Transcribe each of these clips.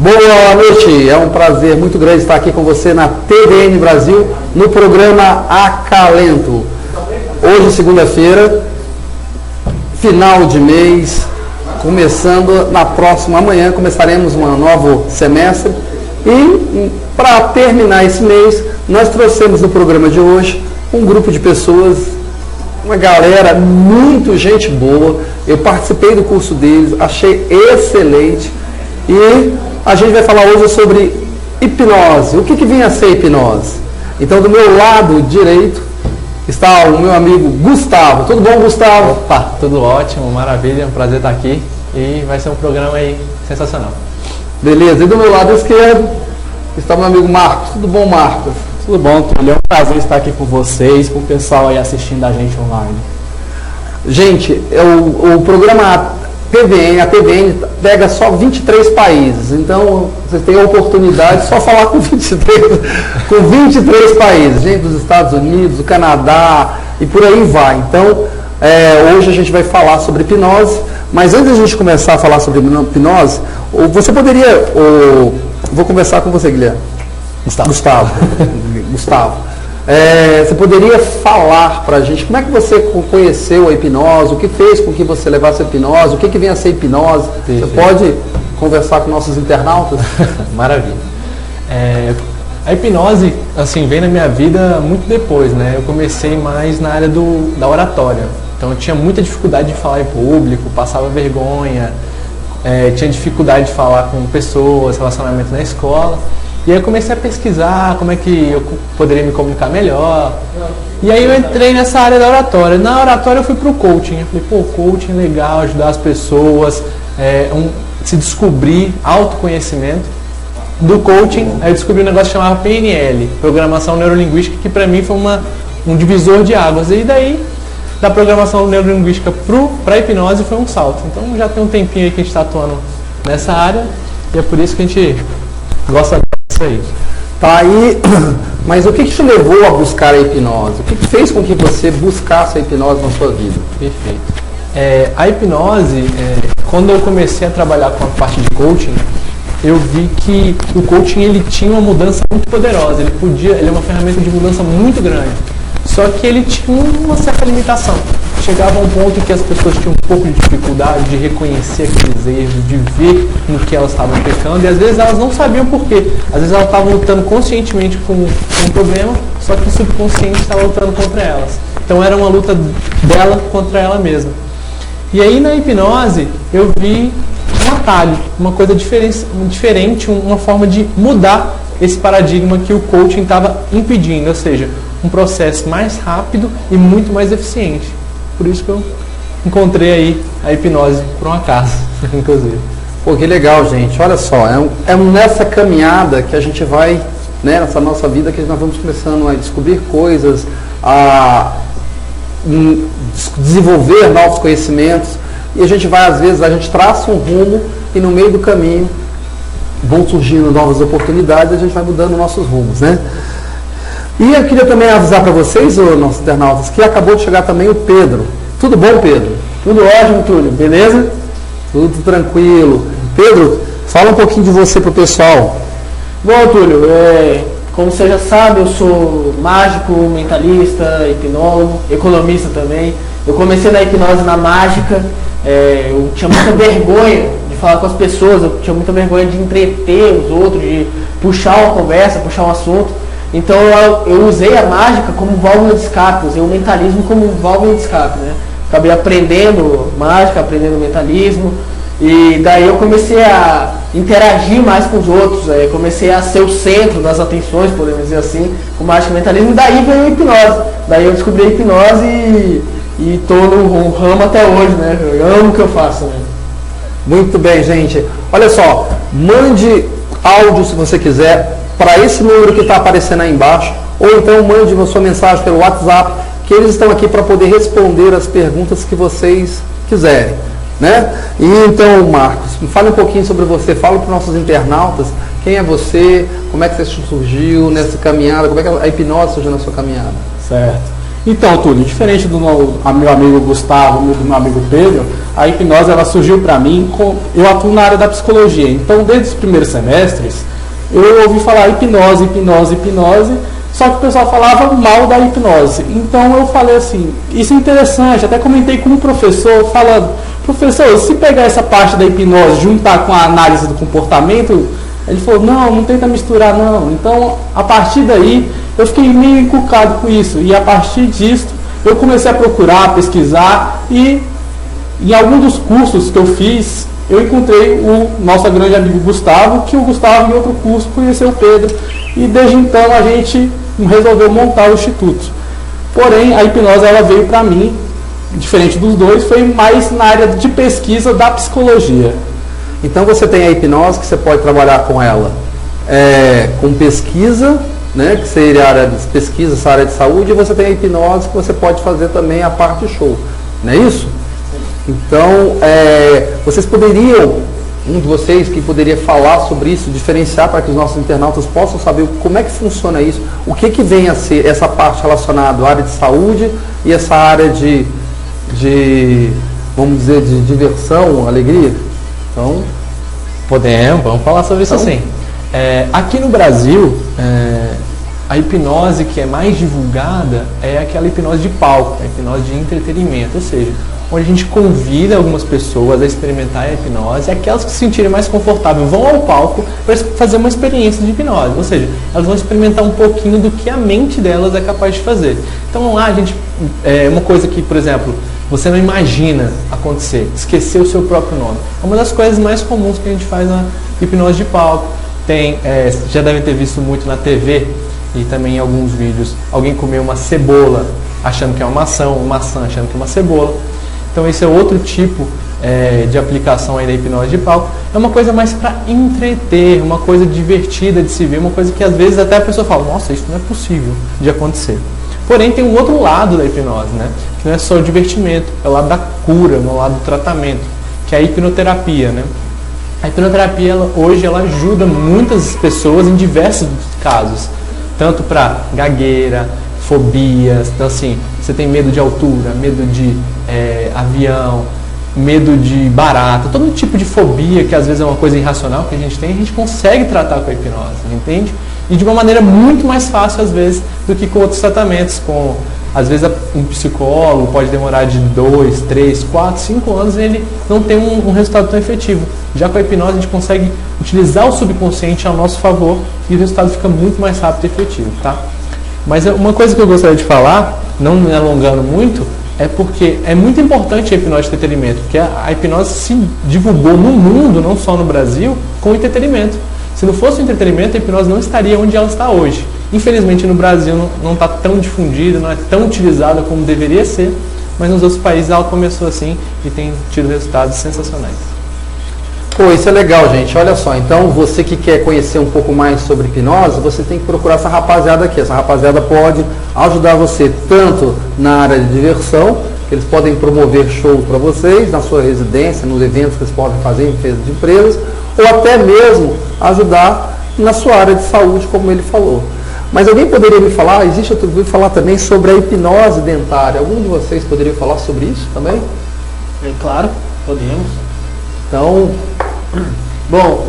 Boa noite, é um prazer muito grande estar aqui com você na TVN Brasil, no programa Acalento. Hoje, segunda-feira, final de mês, começando na próxima amanhã, começaremos um novo semestre. E para terminar esse mês, nós trouxemos no programa de hoje um grupo de pessoas, uma galera, muito gente boa. Eu participei do curso deles, achei excelente. E a gente vai falar hoje sobre hipnose. O que vem a ser hipnose? Então, do meu lado direito está o meu amigo Gustavo. Tudo bom, Gustavo? Opa, tudo ótimo, maravilha, é um prazer estar aqui. E vai ser um programa aí sensacional. Beleza, e do meu lado esquerdo está o meu amigo Marcos. Tudo bom, Marcos? Tudo bom, Túlio. É um prazer estar aqui com vocês, com o pessoal aí assistindo a gente online. Gente, o programa TVN, a TVN pega só 23 países, então vocês têm a oportunidade de só falar com 23 países, gente dos Estados Unidos, do Canadá e por aí vai. Então, hoje a gente vai falar sobre hipnose, mas antes de a gente começar a falar sobre hipnose, você poderia, vou começar com você, Guilherme. Gustavo. Você poderia falar para a gente como é que você conheceu a hipnose, o que fez com que você levasse a hipnose, o que vem a ser hipnose? Você pode conversar com nossos internautas? Maravilha. A hipnose, assim, veio na minha vida muito depois, né? Eu comecei mais na área da oratória. Então eu tinha muita dificuldade de falar em público, passava vergonha, tinha dificuldade de falar com pessoas, relacionamento na escola. E aí eu comecei a pesquisar como é que eu poderia me comunicar melhor. E aí eu entrei nessa área da oratória. Na oratória eu fui pro coaching. Eu falei, coaching é legal, ajudar as pessoas, se descobrir, autoconhecimento. Do coaching, aí eu descobri um negócio chamado PNL, Programação Neurolinguística, que para mim foi um divisor de águas. E daí, da programação neurolinguística para a hipnose foi um salto. Então já tem um tempinho aí que a gente está atuando nessa área. E é por isso que a gente gosta disso aí. Tá aí, mas o que te levou a buscar a hipnose? O que fez com que você buscasse a hipnose na sua vida? Perfeito. A hipnose, quando eu comecei a trabalhar com a parte de coaching, eu vi que o coaching ele tinha uma mudança muito poderosa, ele é uma ferramenta de mudança muito grande, só que ele tinha uma certa limitação. Chegava a um ponto em que as pessoas tinham um pouco de dificuldade de reconhecer aqueles erros, de ver no que elas estavam pecando, e às vezes elas não sabiam por quê. Às vezes elas estavam lutando conscientemente com um problema, só que o subconsciente estava lutando contra elas. Então era uma luta dela contra ela mesma. E aí na hipnose eu vi um atalho, uma coisa diferente, uma forma de mudar esse paradigma que o coaching estava impedindo, ou seja, um processo mais rápido e muito mais eficiente. Por isso que eu encontrei aí a hipnose por um acaso, inclusive. Que legal, gente. Olha só, é nessa caminhada que a gente vai, né, nessa nossa vida, que nós vamos começando a descobrir coisas, a desenvolver novos conhecimentos, e a gente vai, às vezes, a gente traça um rumo e no meio do caminho vão surgindo novas oportunidades e a gente vai mudando nossos rumos, né? E eu queria também avisar para vocês, nossos internautas, que acabou de chegar também o Pedro. Tudo bom, Pedro? Tudo ótimo, Túlio. Beleza? Tudo tranquilo. Pedro, fala um pouquinho de você pro pessoal. Bom, Túlio, como você já sabe, eu sou mágico, mentalista, hipnólogo, economista também. Eu comecei na hipnose na mágica. Eu tinha muita vergonha de falar com as pessoas, eu tinha muita vergonha de entreter os outros, de puxar uma conversa, puxar um assunto. Então eu usei a mágica como válvula de escape, usei o mentalismo como válvula de escape, né? Acabei aprendendo mágica, aprendendo mentalismo, e daí eu comecei a interagir mais com os outros, comecei a ser o centro das atenções, podemos dizer assim, com mágica e mentalismo, e daí veio a hipnose. Daí eu descobri a hipnose e estou no ramo até hoje, né? Eu amo o que eu faço, né? Muito bem, gente. Olha só, mande áudio se você quiser para esse número que está aparecendo aí embaixo, ou então mande a sua mensagem pelo WhatsApp, que eles estão aqui para poder responder as perguntas que vocês quiserem, né? E então, Marcos, me fale um pouquinho sobre você, fala para os nossos internautas, quem é você, como é que você surgiu nessa caminhada, como é que a hipnose surgiu na sua caminhada? Certo. Então, Túlio, diferente do meu amigo Gustavo e do meu amigo Pedro, a hipnose ela surgiu para mim, eu atuo na área da psicologia, então desde os primeiros semestres eu ouvi falar hipnose, só que o pessoal falava mal da hipnose. Então eu falei assim, isso é interessante, até comentei com um professor, falando, professor, se pegar essa parte da hipnose, juntar com a análise do comportamento, ele falou, não tenta misturar não. Então, a partir daí, eu fiquei meio encucado com isso. E a partir disso, eu comecei a procurar, pesquisar e em algum dos cursos que eu fiz, eu encontrei o nosso grande amigo Gustavo, que o Gustavo em outro curso conheceu o Pedro. E desde então a gente resolveu montar o Instituto. Porém, a hipnose ela veio para mim, diferente dos dois, foi mais na área de pesquisa da psicologia. Então você tem a hipnose que você pode trabalhar com ela com pesquisa, né, que seria a área de pesquisa, essa área de saúde, e você tem a hipnose que você pode fazer também a parte show, não é isso? Então, vocês poderiam, um de vocês que poderia falar sobre isso, diferenciar para que os nossos internautas possam saber como é que funciona isso, o que vem a ser essa parte relacionada à área de saúde e essa área de vamos dizer, de diversão, alegria? Então, vamos falar sobre isso sim. Aqui no Brasil, a hipnose que é mais divulgada é aquela hipnose de palco, a hipnose de entretenimento, ou seja, onde a gente convida algumas pessoas a experimentar a hipnose, e aquelas que se sentirem mais confortáveis vão ao palco para fazer uma experiência de hipnose, ou seja, elas vão experimentar um pouquinho do que a mente delas é capaz de fazer. Então lá uma coisa que, por exemplo, você não imagina acontecer, esquecer o seu próprio nome. É uma das coisas mais comuns que a gente faz na hipnose de palco. Já devem ter visto muito na TV e também em alguns vídeos, alguém comer uma cebola achando que é uma maçã achando que é uma cebola. Então esse é outro tipo de aplicação aí da hipnose de palco. É uma coisa mais para entreter, uma coisa divertida de se ver, uma coisa que às vezes até a pessoa fala, nossa, isso não é possível de acontecer. Porém, tem um outro lado da hipnose, né? Que não é só o divertimento, é o lado da cura, é o lado do tratamento, que é a hipnoterapia, né? A hipnoterapia, hoje, ela ajuda muitas pessoas em diversos casos, tanto para gagueira, fobias, então assim, você tem medo de altura, medo de avião, medo de barata, todo tipo de fobia, que às vezes é uma coisa irracional que a gente consegue tratar com a hipnose, entende? E de uma maneira muito mais fácil, às vezes, do que com outros tratamentos. Às vezes, um psicólogo pode demorar de 2, 3, 4, 5 anos e ele não tem um resultado tão efetivo. Já com a hipnose, a gente consegue utilizar o subconsciente ao nosso favor e o resultado fica muito mais rápido e efetivo, tá? Mas uma coisa que eu gostaria de falar, não me alongando muito, é porque é muito importante a hipnose de entretenimento, porque a hipnose se divulgou no mundo, não só no Brasil, com entretenimento. Se não fosse o entretenimento, a hipnose não estaria onde ela está hoje. Infelizmente no Brasil não está tão difundida, não é tão utilizada como deveria ser, mas nos outros países ela começou assim e tem tido resultados sensacionais. Pô, isso é legal, gente. Olha só, então você que quer conhecer um pouco mais sobre hipnose, você tem que procurar essa rapaziada aqui. Essa rapaziada pode ajudar você tanto na área de diversão, que eles podem promover shows para vocês, na sua residência, nos eventos que eles podem fazer em festas de empresas, ou até mesmo ajudar na sua área de saúde, como ele falou. Mas alguém poderia me falar, existe outro vídeo falar também sobre a hipnose dentária. Algum de vocês poderia falar sobre isso também? Claro, podemos. Então, bom,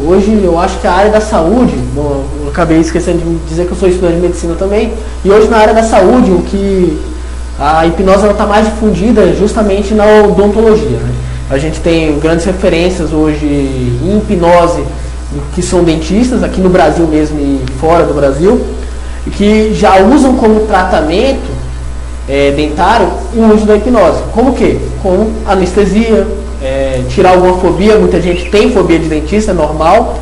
hoje eu acho que a área da saúde, eu acabei esquecendo de dizer que eu sou estudante de medicina também, e hoje na área da saúde, o que a hipnose está mais difundida justamente na odontologia, né? A gente tem grandes referências hoje em hipnose, que são dentistas, aqui no Brasil mesmo e fora do Brasil, que já usam como tratamento dentário o uso da hipnose. Como que? Com anestesia, tirar alguma fobia. Muita gente tem fobia de dentista, é normal.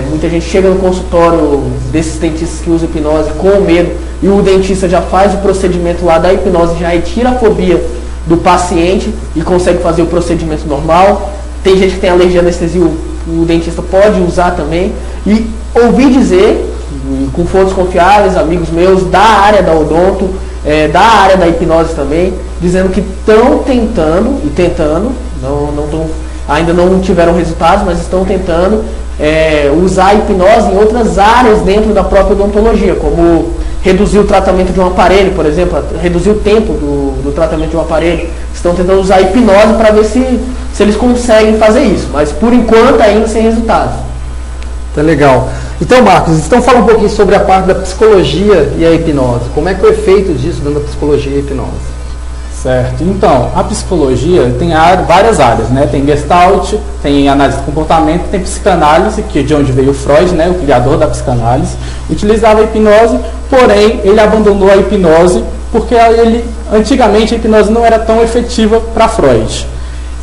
Muita gente chega no consultório desses dentistas que usam hipnose com medo e o dentista já faz o procedimento lá da hipnose, já retira a fobia do paciente e consegue fazer o procedimento normal. Tem gente que tem alergia à anestesia, o dentista pode usar também. E ouvi dizer, com fontes confiáveis, amigos meus da área da odonto, da área da hipnose também, dizendo que estão tentando, ainda não tiveram resultados, mas estão tentando usar a hipnose em outras áreas dentro da própria odontologia, como reduzir o tratamento de um aparelho, por exemplo, reduzir o tempo do tratamento de um aparelho. Estão tentando usar a hipnose para ver se eles conseguem fazer isso, mas por enquanto ainda sem resultados. Tá legal. Então, Marcos, então fala um pouquinho sobre a parte da psicologia e a hipnose. Como é que é o efeito disso dentro da psicologia e a hipnose? Certo. Então, a psicologia tem várias áreas, né? Tem Gestalt, tem análise do comportamento, tem psicanálise, que é de onde veio Freud, né? O criador da psicanálise, utilizava a hipnose, porém ele abandonou a hipnose porque antigamente a hipnose não era tão efetiva para Freud.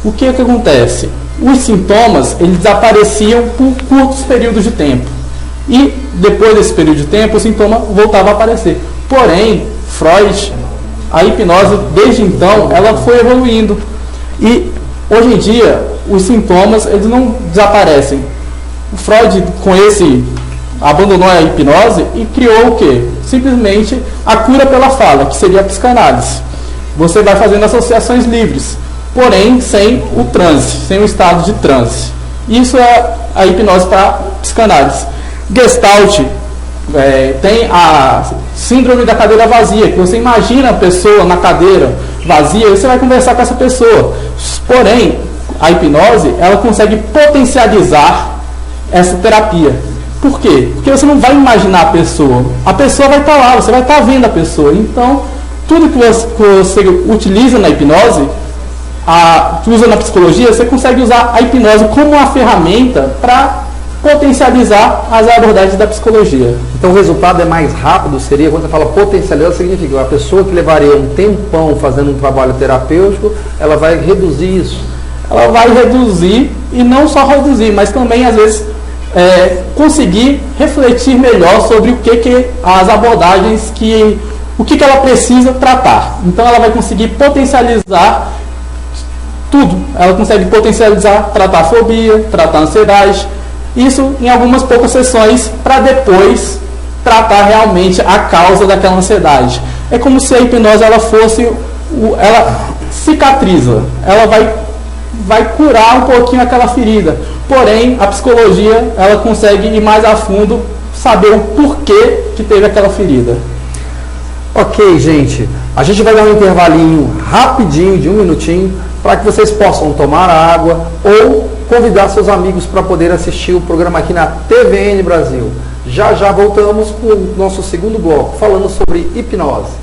O que acontece? Os sintomas eles desapareciam por curtos períodos de tempo e depois desse período de tempo o sintoma voltava a aparecer. Porém, Freud, a hipnose, desde então, ela foi evoluindo. E, hoje em dia, os sintomas, eles não desaparecem. O Freud, abandonou a hipnose e criou o quê? Simplesmente a cura pela fala, que seria a psicanálise. Você vai fazendo associações livres, porém, sem o transe, sem o estado de transe. Isso é a hipnose para psicanálise. Gestalt, tem a síndrome da cadeira vazia, que você imagina a pessoa na cadeira vazia e você vai conversar com essa pessoa. Porém, a hipnose, ela consegue potencializar essa terapia. Por quê? Porque você não vai imaginar a pessoa vai estar lá, você vai estar vendo a pessoa. Então, tudo que você utiliza na hipnose, usa na psicologia, você consegue usar a hipnose como uma ferramenta para potencializar as abordagens da psicologia. Então o resultado é mais rápido, seria, quando você fala potencializar, significa a pessoa que levaria um tempão fazendo um trabalho terapêutico, ela vai reduzir isso. Ela vai reduzir, e não só reduzir, mas também às vezes conseguir refletir melhor sobre o que as abordagens, o que ela precisa tratar. Então ela vai conseguir potencializar tudo. Ela consegue potencializar, tratar a fobia, tratar a ansiedade, isso em algumas poucas sessões, para depois tratar realmente a causa daquela ansiedade. É como se a hipnose ela cicatriza, ela vai curar um pouquinho aquela ferida. Porém, a psicologia ela consegue ir mais a fundo, saber o porquê que teve aquela ferida. Ok, gente, a gente vai dar um intervalinho rapidinho, de 1 minutinho, para que vocês possam tomar água ou convidar seus amigos para poder assistir o programa aqui na TVN Brasil. Já voltamos com o nosso segundo bloco, falando sobre hipnose.